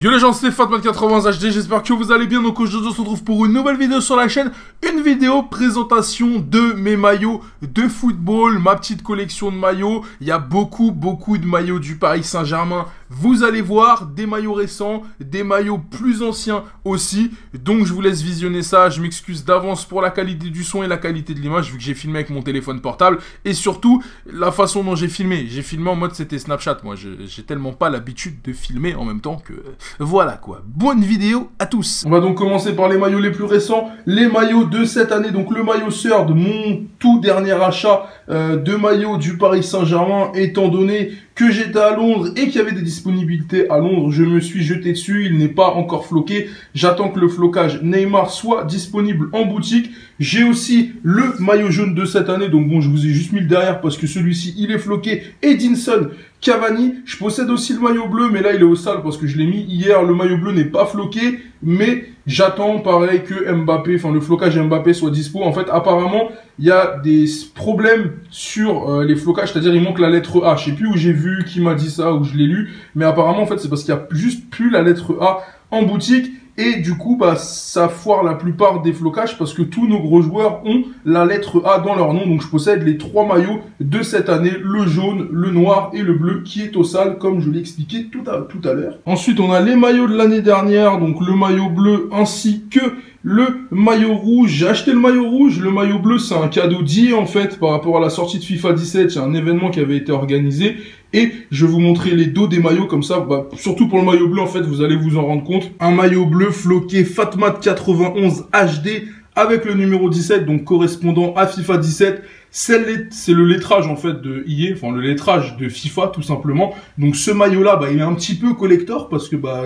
Yo les gens, c'est Fatmat80 HD, j'espère que vous allez bien. Donc aujourd'hui on se retrouve pour une nouvelle vidéo sur la chaîne. Une vidéo présentation de mes maillots de football, ma petite collection de maillots. Il y a beaucoup de maillots du Paris Saint-Germain. Vous allez voir des maillots récents, des maillots plus anciens aussi. Donc je vous laisse visionner ça. Je m'excuse d'avance pour la qualité du son et la qualité de l'image vu que j'ai filmé avec mon téléphone portable. Et surtout la façon dont j'ai filmé. J'ai filmé en mode c'était Snapchat. Moi j'ai tellement pas l'habitude de filmer en même temps que... Voilà quoi, bonne vidéo à tous. On va donc commencer par les maillots les plus récents, les maillots de cette année, donc le maillot Third, mon tout dernier achat de maillot du Paris Saint-Germain, étant donné que j'étais à Londres et qu'il y avait des disponibilités à Londres, je me suis jeté dessus, il n'est pas encore floqué, j'attends que le flocage Neymar soit disponible en boutique. J'ai aussi le maillot jaune de cette année, donc bon, je vous ai juste mis le derrière parce que celui-ci, il est floqué, Edinson Cavani. Je possède aussi le maillot bleu, mais là, il est au sale parce que je l'ai mis hier. Le maillot bleu n'est pas floqué, mais j'attends, pareil, que Mbappé, enfin, le flocage Mbappé soit dispo. En fait, apparemment, il y a des problèmes sur les flocages, c'est-à-dire il manque la lettre A. Je sais plus où j'ai vu, qui m'a dit ça, où je l'ai lu, mais apparemment, en fait, c'est parce qu'il y a juste plus la lettre A en boutique. Et du coup, bah, ça foire la plupart des flocages parce que tous nos gros joueurs ont la lettre A dans leur nom. Donc, je possède les 3 maillots de cette année, le jaune, le noir et le bleu qui est au sale, comme je l'ai expliqué tout à l'heure. Ensuite, on a les maillots de l'année dernière, donc le maillot bleu ainsi que le maillot rouge. J'ai acheté le maillot rouge, le maillot bleu, c'est un cadeau d'hier en fait par rapport à la sortie de FIFA 17. Il y a un événement qui avait été organisé. Et je vais vous montrer les dos des maillots comme ça, bah, surtout pour le maillot bleu en fait, vous allez vous en rendre compte. Un maillot bleu floqué Fatmat91 HD avec le numéro 17, donc correspondant à FIFA 17. C'est le lettrage en fait de EA, enfin le lettrage de FIFA tout simplement. Donc ce maillot là, bah, il est un petit peu collector parce que bah,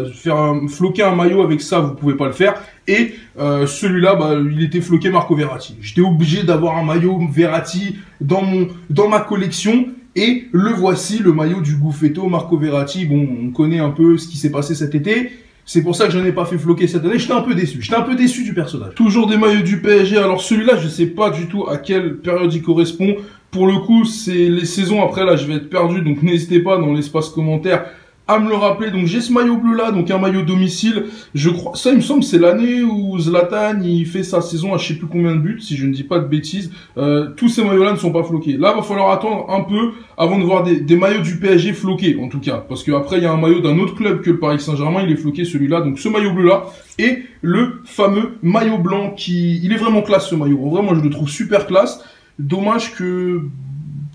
floquer un maillot avec ça, vous pouvez pas le faire. Et celui-là, bah, il était floqué Marco Verratti. J'étais obligé d'avoir un maillot Verratti dans ma collection. Et le voici, le maillot du Gouffetto, Marco Verratti. Bon, on connaît un peu ce qui s'est passé cet été. C'est pour ça que je n'en ai pas fait floquer cette année. J'étais un peu déçu. J'étais un peu déçu du personnage. Toujours des maillots du PSG. Alors celui-là, je sais pas du tout à quelle période il correspond. Pour le coup, c'est les saisons après. Là, je vais être perdu. Donc n'hésitez pas dans l'espace commentaire à me le rappeler. Donc j'ai ce maillot bleu là, donc un maillot domicile. Je crois, ça il me semble c'est l'année où Zlatan il fait sa saison à je sais plus combien de buts, si je ne dis pas de bêtises. Tous ces maillots là ne sont pas floqués. Là va falloir attendre un peu avant de voir des maillots du PSG floqués en tout cas, parce qu'après il y a un maillot d'un autre club que le Paris Saint-Germain, il est floqué celui-là. Donc ce maillot bleu là et le fameux maillot blanc il est vraiment classe ce maillot. En vrai moi je le trouve super classe. Dommage que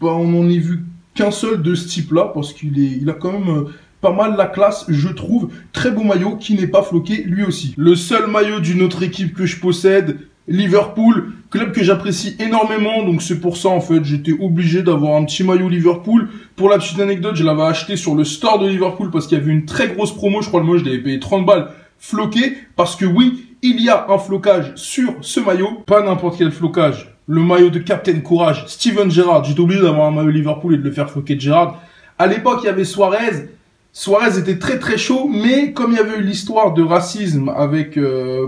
bah, on n'en ait vu qu'un seul de ce type là parce il a quand même pas mal la classe, je trouve. Très beau maillot qui n'est pas floqué lui aussi. Le seul maillot d'une autre équipe que je possède, Liverpool, club que j'apprécie énormément. Donc c'est pour ça en fait, j'étais obligé d'avoir un petit maillot Liverpool. Pour la petite anecdote, je l'avais acheté sur le store de Liverpool parce qu'il y avait une très grosse promo. Je crois le maillot, je l'avais payé 30 balles floqué. Parce que oui, il y a un flocage sur ce maillot. Pas n'importe quel flocage. Le maillot de Captain Courage, Steven Gerrard. J'étais obligé d'avoir un maillot Liverpool et de le faire floquer de Gerrard. À l'époque, il y avait Suarez. Suarez était très chaud, mais comme il y avait eu l'histoire de racisme avec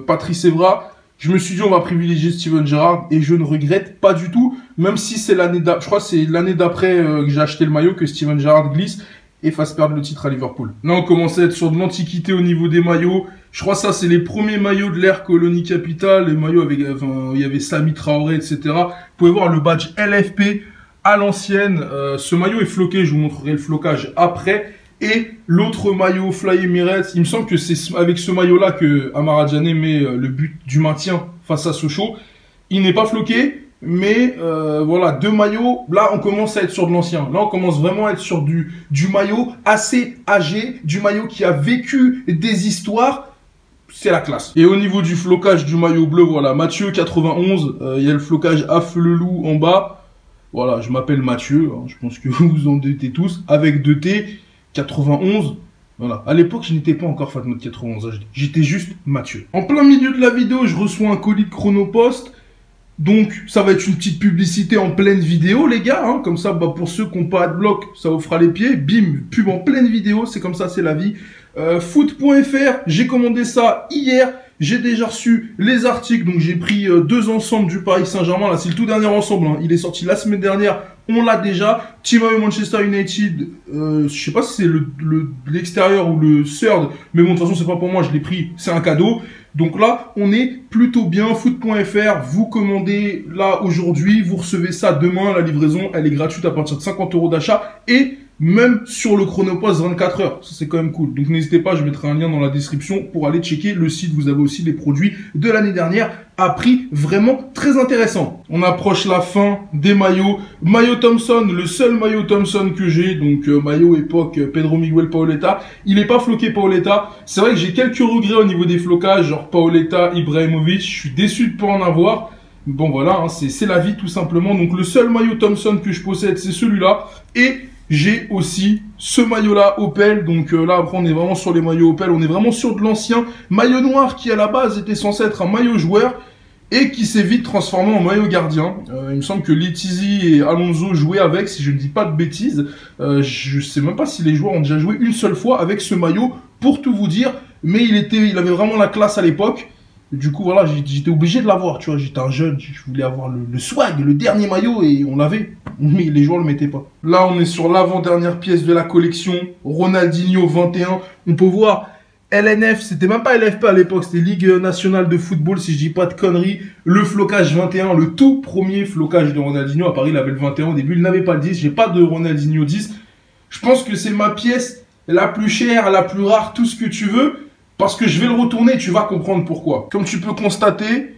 Patrice Evra, je me suis dit on va privilégier Steven Gerrard et je ne regrette pas du tout, même si c'est l'année d'après, je crois que c'est l'année d'après que j'ai acheté le maillot que Steven Gerrard glisse et fasse perdre le titre à Liverpool. Là on commence à être sur de l'antiquité au niveau des maillots. Je crois que ça c'est les premiers maillots de l'ère Colonie Capitale, les maillots avec, enfin, il y avait Sami Traoré, etc. Vous pouvez voir le badge LFP à l'ancienne. Ce maillot est floqué, je vous montrerai le flocage après. Et l'autre maillot Fly Emirates, il me semble que c'est avec ce maillot-là que Amara Djane met le but du maintien face à Sochaux. Il n'est pas floqué, mais voilà, 2 maillots. Là, on commence à être sur de l'ancien. Là, on commence vraiment à être sur du maillot assez âgé, du maillot qui a vécu des histoires. C'est la classe. Et au niveau du flocage du maillot bleu, voilà, Mathieu 91, il y a le flocage Afflelou en bas. Voilà, je m'appelle Mathieu, hein, je pense que vous vous en doutez tous, avec 2 T. 91, voilà. À l'époque, je n'étais pas encore Fatmat91 HD. J'étais juste Mathieu. En plein milieu de la vidéo, je reçois un colis de Chronopost. Donc, ça va être une petite publicité en pleine vidéo, les gars. Hein. Comme ça, bah, pour ceux qui n'ont pas de bloc, ça vous fera les pieds. Bim, pub en pleine vidéo. C'est comme ça, c'est la vie. Foot.fr, j'ai commandé ça hier. J'ai déjà reçu les articles. Donc, j'ai pris 2 ensembles du Paris Saint-Germain. Là, c'est le tout dernier ensemble. Hein. Il est sorti la semaine dernière on l'a déjà. Team maillot Manchester United, je sais pas si c'est l'extérieur ou le third, mais bon, de toute façon, c'est pas pour moi, je l'ai pris, c'est un cadeau. Donc là, on est plutôt bien. Foot.fr, vous commandez là aujourd'hui, vous recevez ça demain. La livraison, elle est gratuite à partir de 50 € d'achat et même sur le Chronopost 24 heures. Ça, c'est quand même cool. Donc n'hésitez pas, je mettrai un lien dans la description pour aller checker le site. Vous avez aussi les produits de l'année dernière à prix vraiment très intéressant. On approche la fin des maillots. Maillot Thompson, le seul maillot Thompson que j'ai, donc maillot époque Pedro Miguel Paoletta. Il n'est pas floqué Paoletta. C'est vrai que j'ai quelques regrets au niveau des flocages, genre Paoletta, Ibrahimovic. Je suis déçu de ne pas en avoir. Bon voilà, hein, c'est la vie tout simplement. Donc le seul maillot Thompson que je possède, c'est celui-là. Et j'ai aussi ce maillot-là, Opel. Donc là, après, on est vraiment sur les maillots Opel. On est vraiment sur de l'ancien maillot noir qui, à la base, était censé être un maillot joueur et qui s'est vite transformé en maillot gardien. Il me semble que Letizy et Alonso jouaient avec, si je ne dis pas de bêtises. Je sais même pas si les joueurs ont déjà joué une seule fois avec ce maillot, pour tout vous dire. Mais il avait vraiment la classe à l'époque. Du coup, voilà, j'étais obligé de l'avoir, tu vois, j'étais un jeune, je voulais avoir le swag, le dernier maillot, et on l'avait, mais les joueurs le mettaient pas. Là, on est sur l'avant-dernière pièce de la collection, Ronaldinho 21, on peut voir LNF, c'était même pas LFP à l'époque, c'était Ligue Nationale de Football, si je dis pas de conneries, le flocage 21, le tout premier flocage de Ronaldinho, à Paris, il avait le 21 au début, il n'avait pas le 10, j'ai pas de Ronaldinho 10, je pense que c'est ma pièce la plus chère, la plus rare, tout ce que tu veux, parce que je vais le retourner et tu vas comprendre pourquoi. Comme tu peux constater,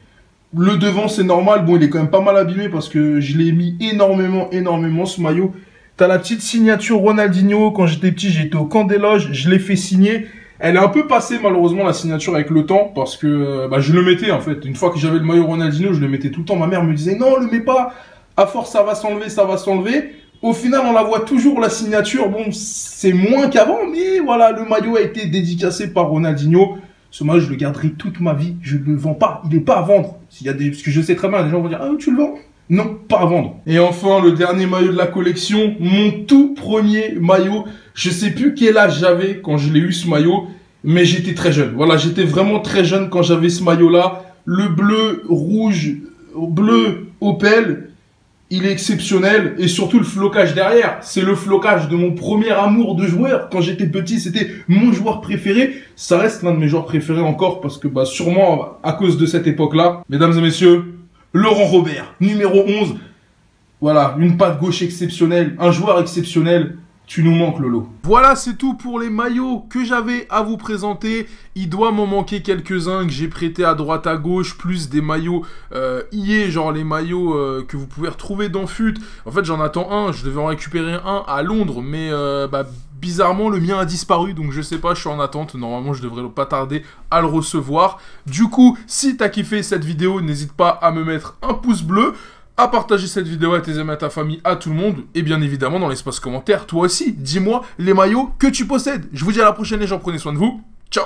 le devant c'est normal. Bon, il est quand même pas mal abîmé parce que je l'ai mis énormément ce maillot. T'as la petite signature Ronaldinho. Quand j'étais petit, j'étais au camp des loges. Je l'ai fait signer. Elle est un peu passée malheureusement la signature avec le temps parce que je le mettais en fait. Une fois que j'avais le maillot Ronaldinho, je le mettais tout le temps. Ma mère me disait non, le mets pas. À force, ça va s'enlever, ça va s'enlever. Au final, on la voit toujours, la signature. Bon, c'est moins qu'avant, mais voilà, le maillot a été dédicacé par Ronaldinho. Ce maillot, je le garderai toute ma vie. Je ne le vends pas. Il n'est pas à vendre. Parce que je sais très bien, les gens vont dire, ah, tu le vends? Non, pas à vendre. Et enfin, le dernier maillot de la collection, mon tout premier maillot. Je sais plus quel âge j'avais quand je l'ai eu, ce maillot, mais j'étais très jeune. Voilà, j'étais vraiment très jeune quand j'avais ce maillot-là. Le bleu, rouge, bleu, Opel. Il est exceptionnel et surtout le flocage derrière. C'est le flocage de mon premier amour de joueur. Quand j'étais petit, c'était mon joueur préféré. Ça reste l'un de mes joueurs préférés encore parce que sûrement à cause de cette époque-là. Mesdames et messieurs, Laurent Robert, numéro 11. Voilà, une patte gauche exceptionnelle, un joueur exceptionnel. Tu nous manques, Lolo. Voilà, c'est tout pour les maillots que j'avais à vous présenter. Il doit m'en manquer quelques-uns que j'ai prêtés à droite à gauche, plus des maillots IA, genre les maillots que vous pouvez retrouver dans FUT. En fait, j'en attends un. Je devais en récupérer un à Londres, mais bizarrement, le mien a disparu. Donc, je sais pas, je suis en attente. Normalement, je devrais pas tarder à le recevoir. Du coup, si t'as kiffé cette vidéo, n'hésite pas à me mettre un pouce bleu, à partager cette vidéo à tes amis, à ta famille, à tout le monde. Et bien évidemment, dans l'espace commentaire, toi aussi, dis-moi les maillots que tu possèdes. Je vous dis à la prochaine les gens, prenez soin de vous. Ciao.